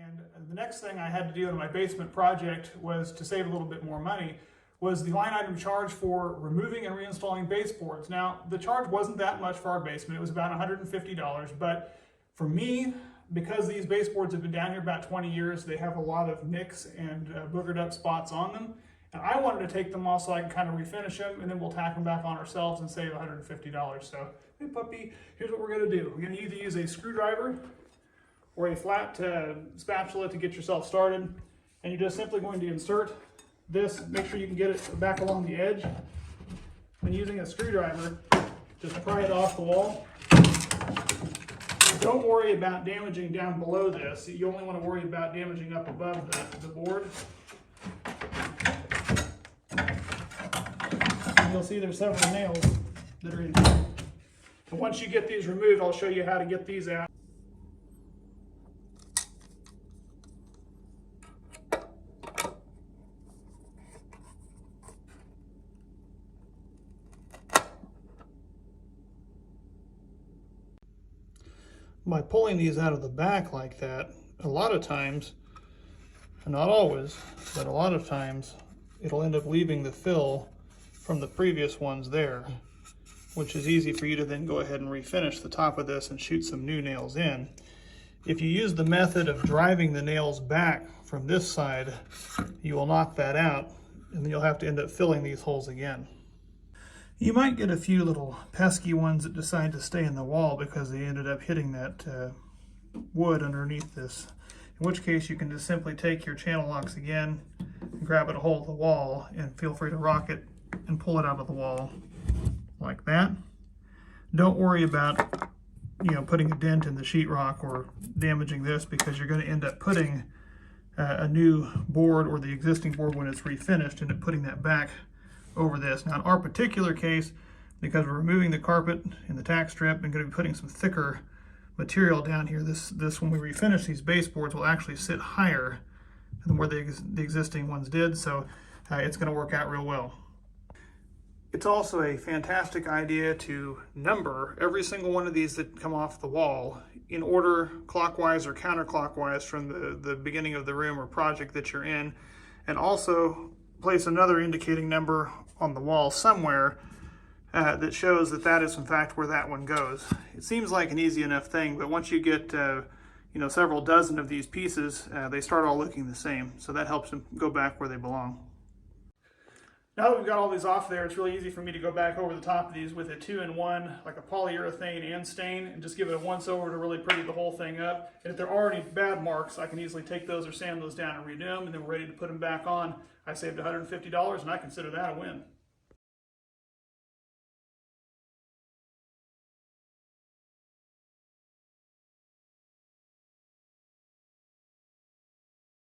And the next thing I had to do in my basement project was to save a little bit more money was the line item charge for removing and reinstalling baseboards. Now, the charge wasn't that much for our basement. It was about $150, but for me, because these baseboards have been down here about 20 years, they have a lot of nicks and boogered up spots on them. And I wanted to take them off so I can kind of refinish them, and then we'll tack them back on ourselves and save $150. So, hey puppy, here's what we're gonna do. We're gonna either use a screwdriver or a flat spatula to get yourself started. And you're just simply going to insert this, make sure you can get it back along the edge. And using a screwdriver, just pry it off the wall. Don't worry about damaging down below this. You only want to worry about damaging up above the board. And you'll see there's several nails that are in here. And once you get these removed, I'll show you how to get these out. By pulling these out of the back like that, a lot of times, not always, but a lot of times, it'll end up leaving the fill from the previous ones there, which is easy for you to then go ahead and refinish the top of this and shoot some new nails in. If you use the method of driving the nails back from this side, you will knock that out, and then you'll have to end up filling these holes again. You might get a few little pesky ones that decide to stay in the wall because they ended up hitting that wood underneath this. In which case you can just simply take your channel locks again, grab it a hold of the wall, and feel free to rock it and pull it out of the wall like that. Don't worry about putting a dent in the sheetrock or damaging this, because you're going to end up putting a new board or the existing board when it's refinished, end up putting that back over this. Now in our particular case, because we're removing the carpet and the tack strip and going to be putting some thicker material down here, this when we refinish these baseboards will actually sit higher than where the existing ones did, so it's going to work out real well. It's also a fantastic idea to number every single one of these that come off the wall in order clockwise or counterclockwise from the beginning of the room or project that you're in, and also place another indicating number on the wall somewhere that shows that that is in fact where that one goes. It seems like an easy enough thing, but once you get several dozen of these pieces, they start all looking the same, so that helps them go back where they belong. Now that we've got all these off there, it's really easy for me to go back over the top of these with a 2-in-1, like a polyurethane and stain, and just give it a once over to really pretty the whole thing up. And if there are any bad marks, I can easily take those or sand those down and redo them, and then we're ready to put them back on. I saved $150, and I consider that a win.